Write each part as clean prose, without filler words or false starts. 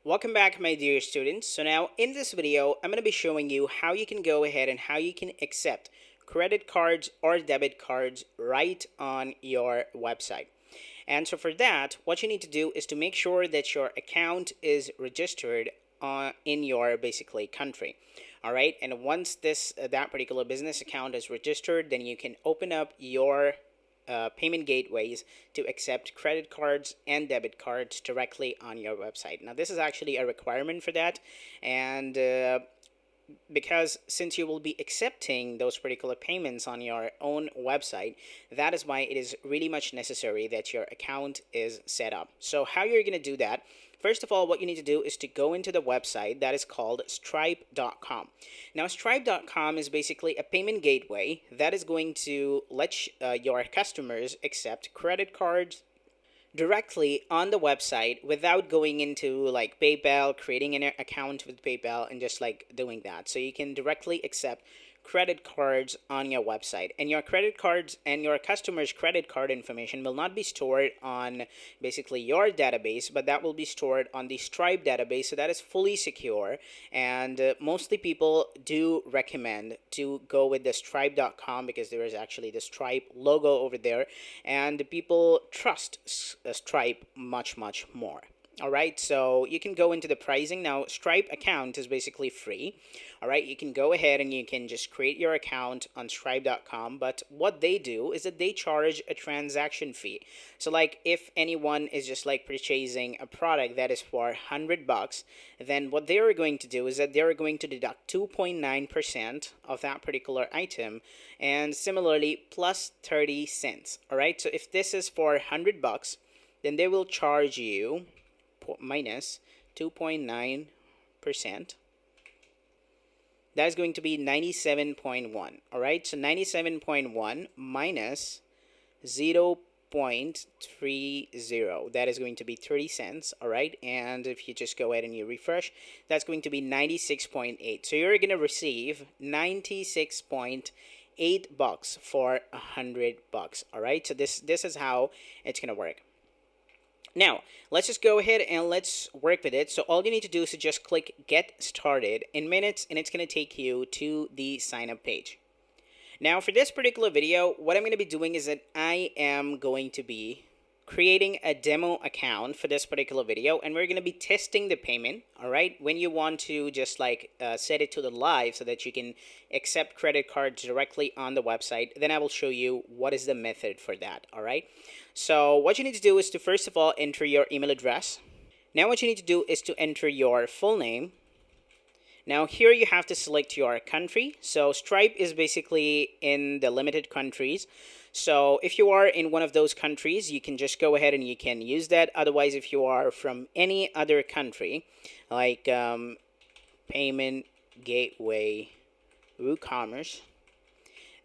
Welcome back, my dear students. So now in this video, I'm going to be showing you how you can go ahead and how you can accept credit cards or debit cards right on your website. And so for that, what you need to do is to make sure that your account is registered in your basically country. All right, and once that particular business account is registered, then you can open up your payment gateways to accept credit cards and debit cards directly on your website. Now, this is actually a requirement for that, and because since you will be accepting those particular payments on your own website, that is why it is really much necessary that your account is set up. So how you're going to do that? First of all, what you need to do is to go into the website that is called stripe.com. Now, stripe.com is basically a payment gateway that is going to let your customers accept credit cards directly on the website without going into like PayPal, creating an account with PayPal, and just like doing that. So you can directly accept credit cards on your website, and your credit cards and your customers' credit card information will not be stored on basically your database, but that will be stored on the Stripe database. So that is fully secure, and mostly people do recommend to go with the stripe.com because there is actually the Stripe logo over there, and people trust Stripe much more. All right, so you can go into the pricing. Now, Stripe account is basically free. All right, you can go ahead and you can just create your account on stripe.com. But what they do is that they charge a transaction fee. So like if anyone is just like purchasing a product that is for $100, then what they are going to do is that they're going to deduct 2.9% of that particular item, and similarly plus 30 cents. All right, so if this is for $100, then they will charge you minus 2.9%. That is going to be 97.1. All right, so 97.1 minus 0.30, that is going to be 30 cents. All right, and if you just go ahead and you refresh, that's going to be 96.8. So you're going to receive 96.8 bucks for $100. All right, so this is how it's going to work. Now, let's just go ahead and let's work with it. So all you need to do is to just click Get Started in minutes, and it's going to take you to the sign up page. Now, for this particular video, what I'm going to be doing is that I am going to be creating a demo account for this particular video, and we're going to be testing the payment. All right, when you want to just like set it to the live so that you can accept credit cards directly on the website, then I will show you what is the method for that. All right, so what you need to do is to first of all enter your email address. Now what you need to do is to enter your full name. Now here you have to select your country. So Stripe is basically in the limited countries. So if you are in one of those countries, you can just go ahead and you can use that. Otherwise, if you are from any other country, like Payment Gateway WooCommerce,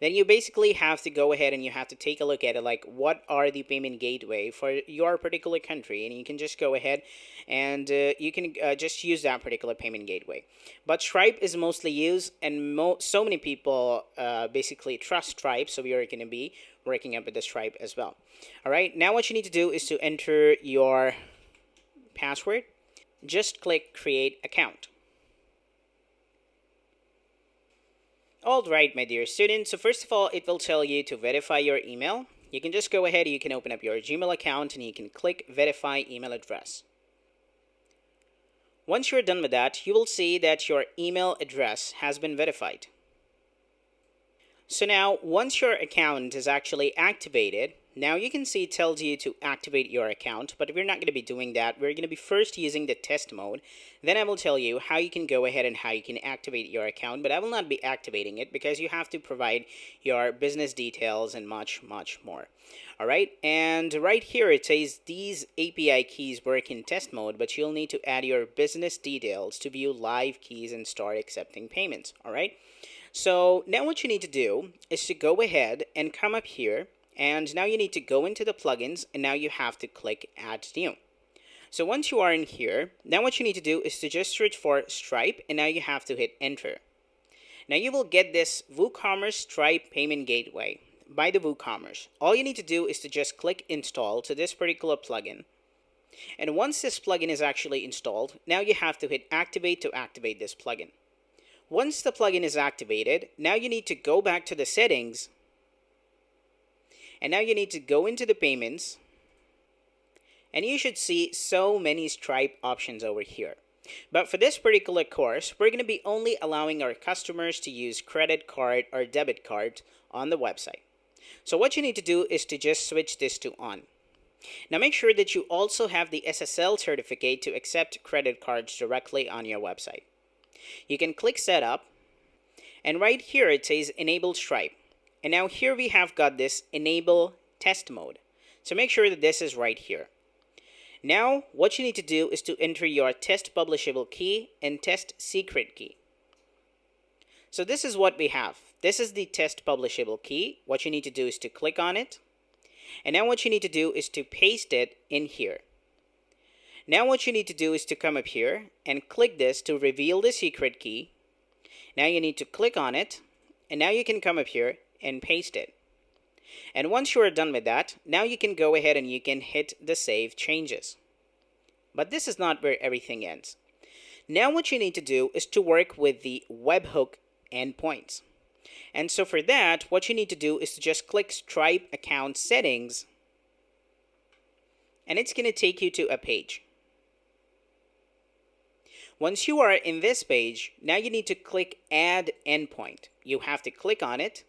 then you basically have to go ahead and you have to take a look at it, like what are the payment gateway for your particular country, and you can just go ahead and you can just use that particular payment gateway. But Stripe is mostly used, and so many people basically trust Stripe, so we are going to be working up with the Stripe as well. All right, now what you need to do is to enter your password. Just click Create Account. All right, my dear students, so first of all, it will tell you to verify your email. You can just go ahead, you can open up your Gmail account, and you can click Verify Email Address. Once you're done with that, you will see that your email address has been verified. So now, once your account is actually activated, now you can see it tells you to activate your account, but we're not going to be doing that. We're going to be first using the test mode. Then I will tell you how you can go ahead and how you can activate your account, but I will not be activating it because you have to provide your business details and much more. All right, and right here it says these API keys work in test mode, but you'll need to add your business details to view live keys and start accepting payments. All right, so now what you need to do is to go ahead and come up here. And now you need to go into the plugins, and now you have to click Add New. So once you are in here, now what you need to do is to just search for Stripe, and now you have to hit Enter. Now you will get this WooCommerce Stripe Payment Gateway by the WooCommerce. All you need to do is to just click Install to this particular plugin. And once this plugin is actually installed, now you have to hit activate to activate this plugin. Once the plugin is activated, now you need to go back to the settings, and now you need to go into the payments, and you should see so many Stripe options over here. But for this particular course, we're going to be only allowing our customers to use credit card or debit card on the website. So what you need to do is to just switch this to on. Now make sure that you also have the SSL certificate to accept credit cards directly on your website. You can click setup, and right here it says enable Stripe. And now here we have got this enable test mode. So make sure that this is right here. Now what you need to do is to enter your test publishable key and test secret key. So this is what we have. This is the test publishable key. What you need to do is to click on it. And now what you need to do is to paste it in here. Now what you need to do is to come up here and click this to reveal the secret key. Now you need to click on it, and now you can come up here and paste it. And once you are done with that, now you can go ahead and you can hit the save changes. But this is not where everything ends. Now what you need to do is to work with the webhook endpoints. And so for that, what you need to do is to just click Stripe account settings, and it's going to take you to a page. Once you are in this page, now you need to click add endpoint. You have to click on it,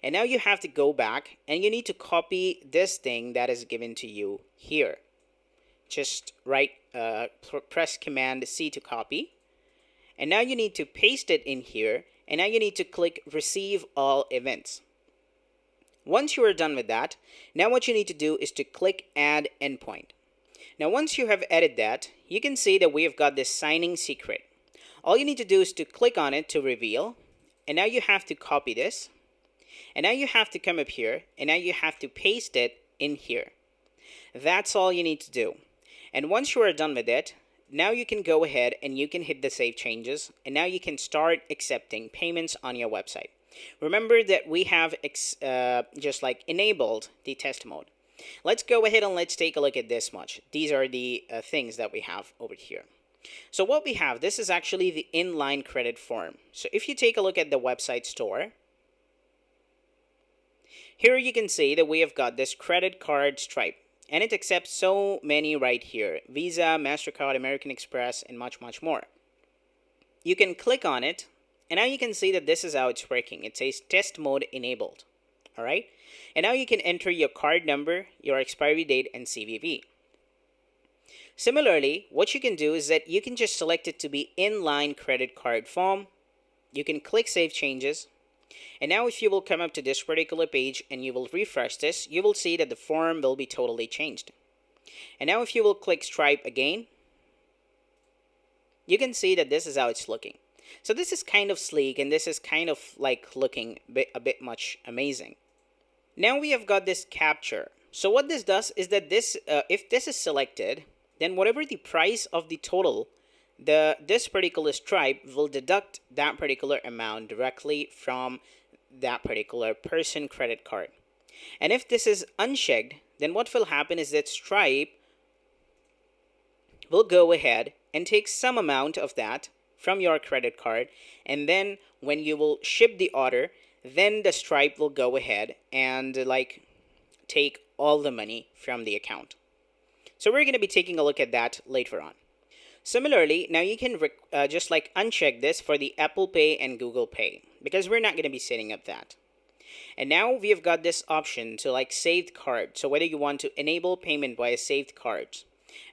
and now you have to go back and you need to copy this thing that is given to you here. Just press Command C to copy, and now you need to paste it in here, and now you need to click receive all events. Once you are done with that, now what you need to do is to click add endpoint. Now once you have added that, you can see that we have got this signing secret. All you need to do is to click on it to reveal, and now you have to copy this, and now you have to come up here, and now you have to paste it in here. That's all you need to do. And once you are done with it, now you can go ahead and you can hit the save changes, and now you can start accepting payments on your website. Remember that we have just like enabled the test mode. Let's go ahead and let's take a look at this much. These are the things that we have over here. So what we have, this is actually the inline credit form. So if you take a look at the website store, here you can see that we have got this credit card Stripe, and it accepts so many right here: Visa, MasterCard, American Express, and much more. You can click on it, and now you can see that this is how it's working. It says test mode enabled. All right, and now you can enter your card number, your expiry date, and CVV. Similarly, what you can do is that you can just select it to be inline credit card form. You can click save changes, and now if you will come up to this particular page and you will refresh this, you will see that the form will be totally changed. And now if you will click Stripe again, you can see that this is how it's looking. So this is kind of sleek, and this is kind of like looking a bit much amazing. Now we have got this capture. So what this does is that this, if this is selected, then whatever the price of the total, this particular Stripe will deduct that particular amount directly from that particular person credit card. And if this is unchecked, then what will happen is that Stripe will go ahead and take some amount of that from your credit card, and then when you will ship the order, then the Stripe will go ahead and take all the money from the account. So we're going to be taking a look at that later on. Similarly, now you can just uncheck this for the Apple Pay and Google Pay, because we're not going to be setting up that. And now we have got this option to saved card. So whether you want to enable payment via saved cards.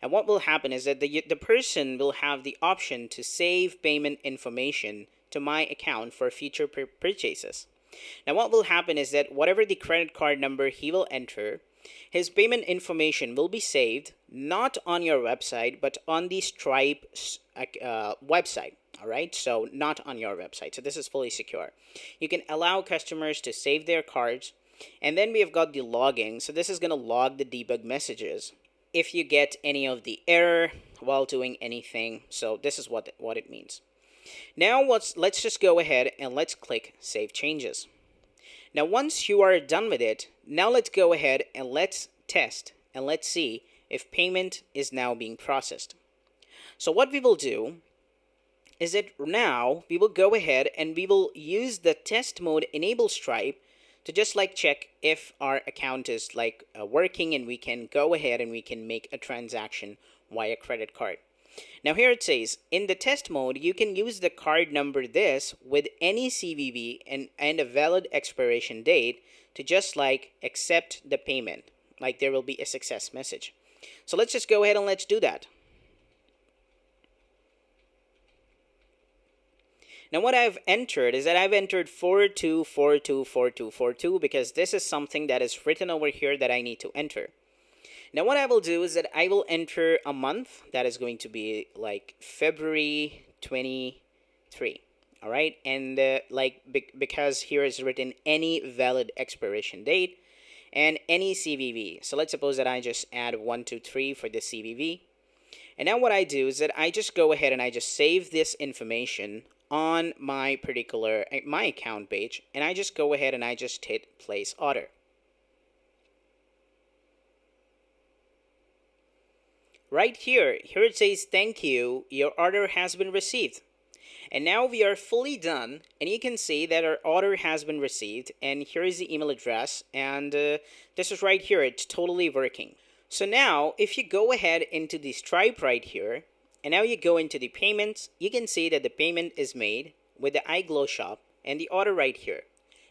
And what will happen is that the person will have the option to save payment information to my account for future purchases. Now what will happen is that whatever the credit card number he will enter, his payment information will be saved not on your website but on the Stripe website. All right, so not on your website. So this is fully secure. You can allow customers to save their cards, and then we have got the logging. So this is going to log the debug messages if you get any of the error while doing anything. So this is what it means. Now let's just go ahead and let's click Save Changes. Now once you are done with it, now let's go ahead and let's test and let's see if payment is now being processed. So what we will do is that now we will go ahead and we will use the test mode enable Stripe to just like check if our account is like working, and we can go ahead and we can make a transaction via credit card. Now here it says in the test mode you can use the card number this with any CVV and a valid expiration date to just like accept the payment, like there will be a success message. So let's just go ahead and let's do that. Now what I've entered is that I've entered 42424242 because this is something that is written over here that I need to enter. Now what I will do is that I will enter a month that is going to be like February 23. All right, and because here is written any valid expiration date and any CVV. So let's suppose that I just add 123 for the CVV. And now what I do is that I just go ahead and I just save this information on my particular my account page, and I just go ahead and I just hit place order. Right here it says thank you, your order has been received. And now we are fully done, and you can see that our order has been received, and here is the email address, and this is right here, it's totally working. So now if you go ahead into the Stripe right here, and now you go into the payments, you can see that the payment is made with the iGlow shop and the order right here.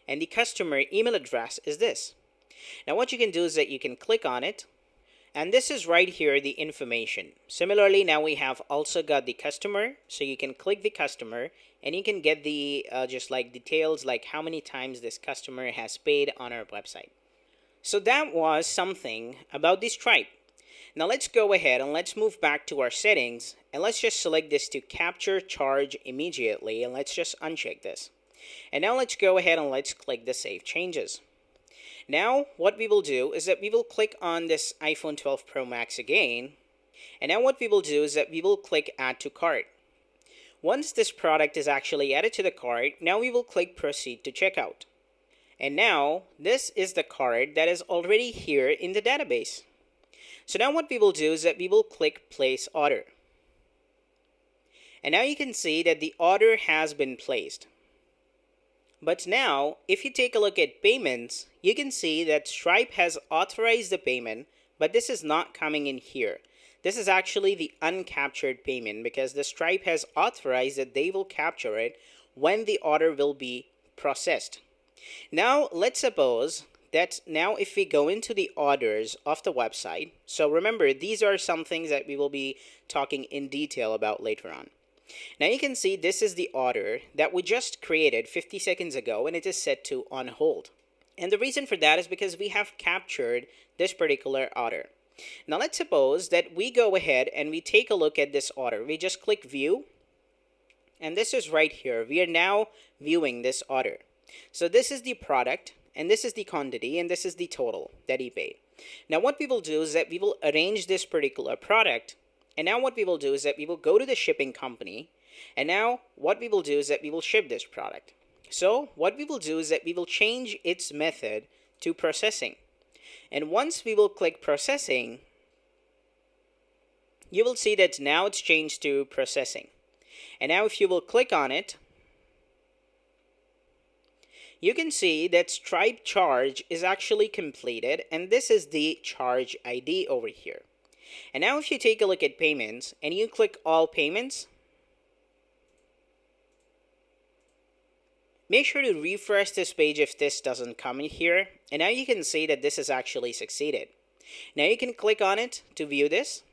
And the customer email address is this. Now what you can do is that you can click on it, and this is right here the information. Similarly, now we have also got the customer, so you can click the customer and you can get the just like details like how many times this customer has paid on our website. So that was something about the Stripe. Now let's go ahead and let's move back to our settings, and let's just select this to capture charge immediately, and let's just uncheck this. And now let's go ahead and let's click the save changes. Now what we will do is that we will click on this iPhone 12 Pro Max again, and now what we will do is that we will click add to cart. Once this product is actually added to the cart, now we will click proceed to checkout. And now this is the cart that is already here in the database. So now what we will do is that we will click place order. And now you can see that the order has been placed. But now if you take a look at payments, you can see that Stripe has authorized the payment, but this is not coming in here. This is actually the uncaptured payment because the Stripe has authorized that they will capture it when the order will be processed. Now let's suppose that now if we go into the orders of the website, so remember these are some things that we will be talking in detail about later on. Now you can see this is the order that we just created 50 seconds ago, and it is set to on hold. And the reason for that is because we have captured this particular order. Now let's suppose that we go ahead and we take a look at this order. We just click view, and this is right here. We are now viewing this order. So this is the product, and this is the quantity, and this is the total that he paid. Now what we will do is that we will arrange this particular product, and now what we will do is that we will go to the shipping company, and now what we will do is that we will ship this product. So what we will do is that we will change its method to processing. And once we will click processing, you will see that now it's changed to processing. And now if you will click on it, you can see that Stripe charge is actually completed, and this is the charge ID over here. And now if you take a look at payments and you click all payments, make sure to refresh this page if this doesn't come in here, and now you can see that this has actually succeeded. Now you can click on it to view this.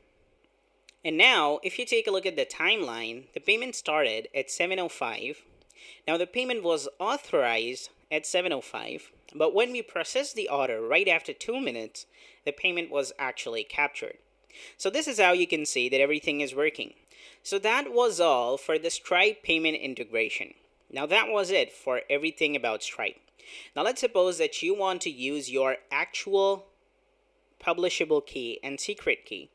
And now if you take a look at the timeline, the payment started at 7:05. Now the payment was authorized at 7:05, but when we processed the order right after 2 minutes, the payment was actually captured. So this is how you can see that everything is working. So that was all for the Stripe payment integration. Now that was it for everything about Stripe. Now let's suppose that you want to use your actual publishable key and secret key.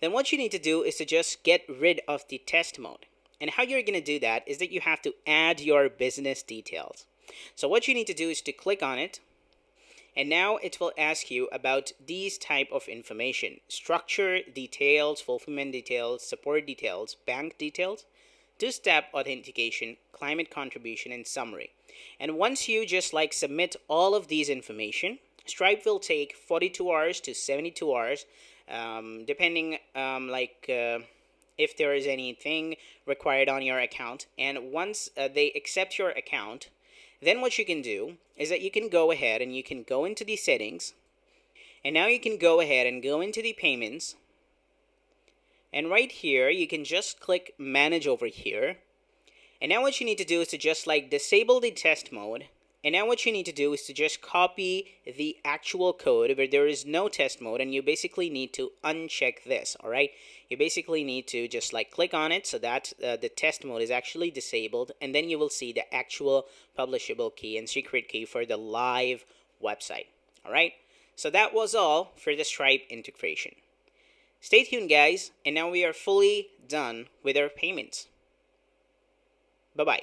Then what you need to do is to just get rid of the test mode. And how you're going to do that is that you have to add your business details. So what you need to do is to click on it, And now it will ask you about these type of information: structure details, fulfillment details, support details, bank details, two-step authentication, climate contribution, and summary. And once you just like submit all of these information, Stripe will take 42 hours to 72 hours, depending if there is anything required on your account. And once they accept your account, then what you can do is that you can go ahead and you can go into the settings, and now you can go ahead and go into the payments, and right here you can just click manage over here. And now what you need to do is to just like disable the test mode. And now what you need to do is to just copy the actual code where there is no test mode, and you basically need to uncheck this. All right, you basically need to just like click on it so that the test mode is actually disabled, and then you will see the actual publishable key and secret key for the live website. All right, so that was all for the Stripe integration. Stay tuned, guys, and now we are fully done with our payments. Bye-bye.